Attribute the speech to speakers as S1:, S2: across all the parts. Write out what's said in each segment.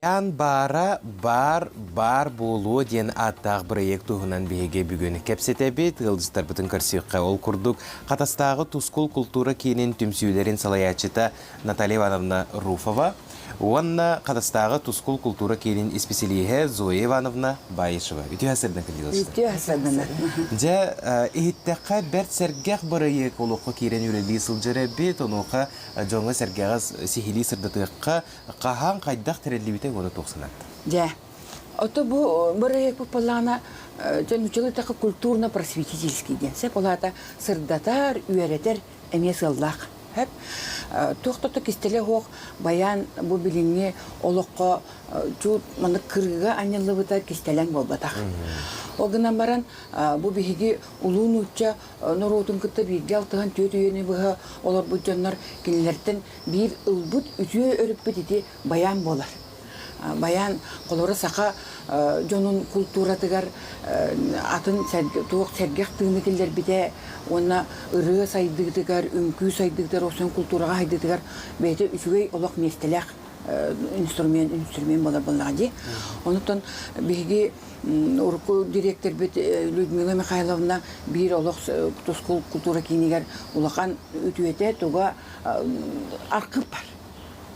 S1: Ян бар болу ден аттағы проект туғынан беге бүгін кепсетебет ғылдыстар бұтын көрсеққа ол күрдік қатастағы тускул культура кейінен түмсеулерін салаячыта Наталья Ивановна Руфова. Онна қатастағы тускул культура кейінен испеселиге Зоя Ивановна Байышева. Үті әсірдің кілділісті?
S2: Үті әсірдің.
S1: Жа, ихіттіққа бәрт сәргәқ барайық олыққа кейінен үрелі сылжыры бет, онуға жоңға сәргәғыз сихили сырдатыққа қахан қайдақ тәрелі бітен оны тоқсанатты.
S2: Жа, ото бұл барайық бұл палана учылы тақы культурно-просветительский ден. Сәп олата сырдатар, үйәретер әмес ғыллақ. Хәп тоқтаты кестеле хоқ баян бұл біліңе олыққа жуд маны кырыға анялы бұта кестелен болбатақ. Оғынан баран бұл бігі ұлуын ұтча нұротын күтті бірге алтыған төт үйені бұға олар бұл жанлар келілерден бір ұлбұт үтіе өріп бітеті баян болар. Баян қолыры сақа жонun культуратыгар атын туық сәргеқ тыны келдер біде, онна ыры сайдыгдыгар, үмкү сайдыгдар, осын культураға хайдыгдыгар бәйті үшігей олақ местелек инструмент болар болнаға де. Онытын бігі ұрқы директор бет Людмила Михайловна бір олақ тұскул культура кейінегер ұлақан үтуете туға арқып бар.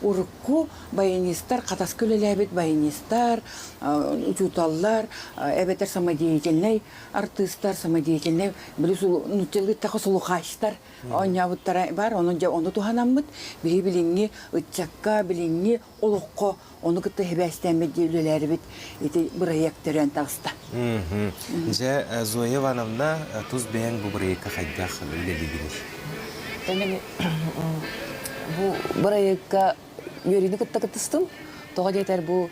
S2: Урукку баянистар, катаскөлелебит баянистар, учуталлар, эбетер самодеятельный артисттар, самодеятельный, билис нутелгит такы сулухаштар, онябыттар бар, оны туханаммыт, билинги ытчакка, билинги олукко, оны кытты хебестемет дейлелербит, эти проектерен тагыста.
S1: Же Зоя Ивановна туз бәйін бұл проектка хайдақ лелегенеш.
S3: Бұл проектка Юрийны кытта-кыттыстым. Тоға детер бұл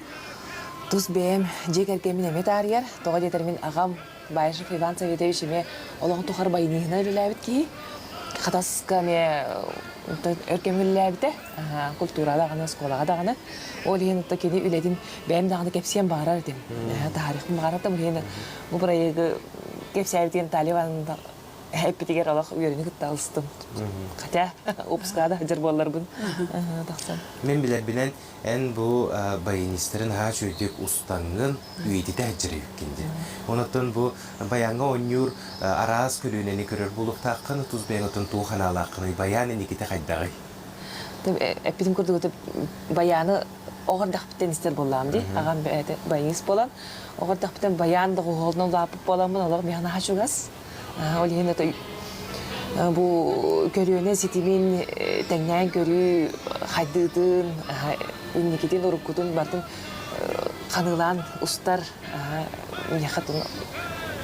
S3: тұз бәйім жекеркемін әмет арияр. Тоға детер мен ағам Байышев Иван Саветович еме олығын тұқар байынығына біләбіт ки. Қатасызға ме өркем біләбіті. Культура дағаны, сколаға дағаны. Ол ең ұтта кені үләдін бәйім дағаны кепсиен бағарар дем. Тарихын бағарар дем. Бұл проекті кепсиябітеген Таливанын Әппетегер алақ үйеріні күтті алыстым. Қатя, опускада жыр болар бұн.
S1: Мен білен ән бұл баянистерін ғаш өйтек ұстанғын үйедеті әджірі өккенде. Онықтың бұл баянға онюр араз көлінені көрір болық таққыны тұз бәйіңітін туған алақыны баян әнекеті қайдағы.
S3: Әппетім көрді өтіп баяны оғырдақ біттен істер болам де. Ағам баянис болам. Оғырдақ біттен баянды ғолының лапып боламын, олар мияна хашуғас. Ол енді бұл көріуіне сетімен тәңнән көрі қайдыдың, үннекетін ұрыққыдың бардың қанылан ұстар ұяқатын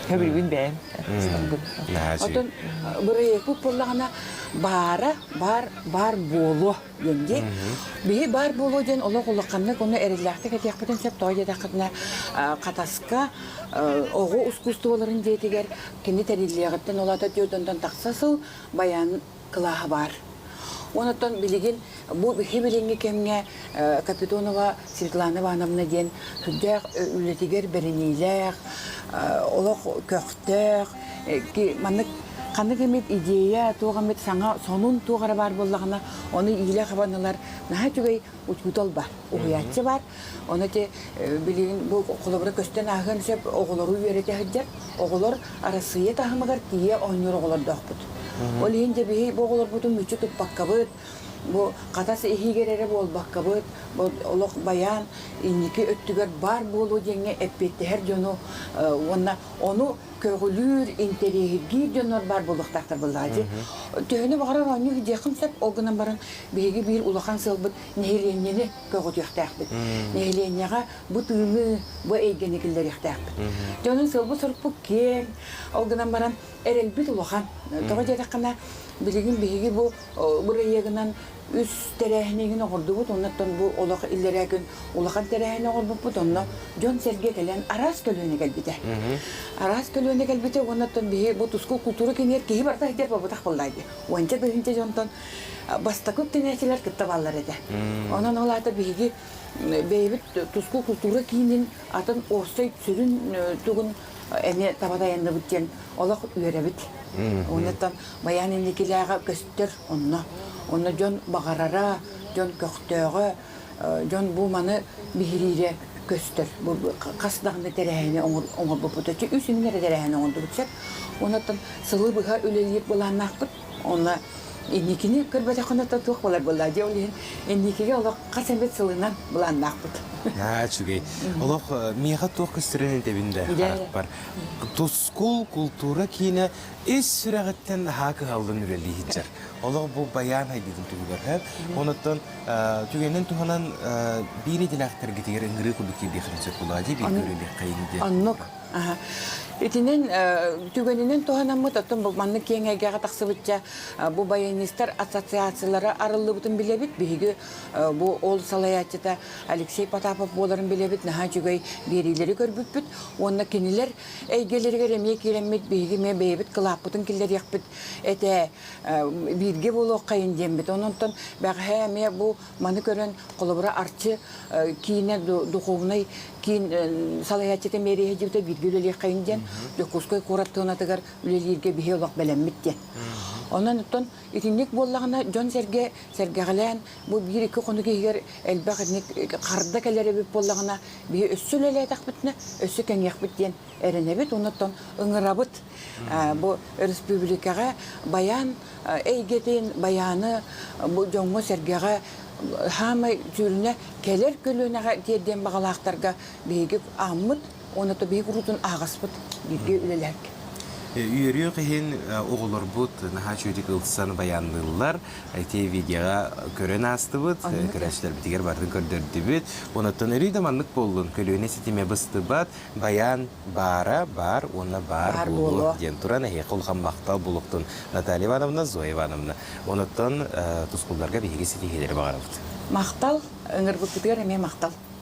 S3: көбілуін бәйім.
S2: Отын бұрайық бұл болағына бар болу денде. Бейі бар болу ден олық олыққанлық оны әреліяқты кәтек бұтын сөп тауы деді қытына қатасқа оғы ұскустуыларын дейтігер кені тәреліяғыттен олата деудондан тақсасыл баян қылағы бар. Онытын білеген бұл хебеленге кемге Капитонова Светлана Ивановна ден сүрдәқ үлетігер бірінейләқ, олық көқтәқ, манық қанық емет идея, туғамет саңа сонун туғары бар болағына, оны ийлі қабанылар, наға түгей ұтқутал бар, ұғыятшы бар. Оны те білеген бұл қолыбыры көстен ағын сөп оғылыру үйереті хүддер, оғылыр арасыя тағымығар тие ойныр оғылыр доқ бұд. Ол енді бейі боғылыр бұдың мүчі тұппаққа бұд, бұл қатасы ехигерері бол баққа бұд, бұл олық баян, инекі өттігер бар болу денге әппетті әр жону, оны көгілір, интерегергі жонар бар болуқтақтар бұллады. Түйіні бағарар оны деқім сөп, оғынан барын бейгі бір ұлақан сыл бұд, нәйленені көгіт еқтәқ бұд. Нәйленеға бұд ұйымы, бұ әйгенекілдер еқтәқ бұд. Жонын сыл бұд сұрып бұд кен, оғынан барын әрел бұд ұлақан. Тоға жадаққана білеген бейгі бұл егінен үс тәрәхінеген оғырды бұд, оннаттан бұл олақ иллерәгін олақан тәрәхіне оғыр бұд, онна жон сәрге кәлен арас көлуіне кәлбіті. Арас көлуіне кәлбіті, оннаттан бейгі бұл тұскул культура кенер кейі барда хидер бабытақ болдайды. Онча дығынча жонтан баста көп тенәселер кітті балар еді. Онан олады бейгі бейбіт тұскул культура кейінен атын орсай түсірін тұғын әне табада янды бұттен олақ үйеребіт. Оннаттан баян енекеліға көстер онна. Оны жон бағарара, жон көқтөғы, Жон бу маны бихирире көстөр. Бу касдагында терәһене оңор бупута. Үсүннәре терәһене оңор бутсак, онотон сылы быга үлелип буланнакпыт. Онна Энникини көрбәтә хонатта тух булар булла. Дәүлен энникиге алак касамбет сылынан буланнакпыт.
S1: Чугей. Олох мега тух кыстырын тебинде харап бар. Тускул культура кине эс сүрәгәттән хакы алдын үрәли хиҗар. Олох бу баян хайдын түгәр һәм онотан түгәннән туханан бири диләктер гитер ингри кубики бихринче кулади бир көреле кайынды.
S2: Аннок. Итинен түгөнүнөн тоһанаммыт оттон бу манны кеңейге тахсыбытча бу баянистар ассоциациялары арылыбытын билебит биги бу ол салаятчыта Алексей Потапов боларын билебит наха жүгөй берилери көрбүппүт онна кинилер эйгелерге реме киреммит биги ме бейбит кылаппытын киллер якпыт эте бирге боло кайын дембит онтон бага ме бу маны көрөн колобура арчы кийине духовный кийин салаятчыта мерие жибте биргелер кайын Докуской кураттığına тыгар үлелерге бихе олақ бәләммитте. Онан оттон итинник боллағына Жон Сергеғалән бұл бір-екі қонуға егер әлбәғірнік қарды кәлері біп боллағына бихе өссі үлелі тақпытны, өссі кәңек біттен әрінебет, онаттон ұңырабыт. Бұл республикаға баян, әйгетін баяны бұл Жонғы Сергеға хамы жүріне кәлер көлінеға дерден бағалақтарға бейгіп аммыт, оны то бей құрутын ағаспыт бірге үлелерге.
S1: Үйеріе қиын оғылыр бұд, наға чөйдік ұлтысан баяндылар, әйте видеоға көрен асты бұд, көрәшілер бітігер бардың көрдерді бұд. Онаттан өрей даманлық болуын, көлігіне сетеме бұсты бад, баян бара, бар, оны бар болу. Ден тұран әйе қолған мақтал болуқтың Наталья Ивановна, Зоя Ивановна. Онаттан тұсқылдарға бейге сетегелері бағарылды.
S2: Мақтал, өңір бұттығыр әме мақтал.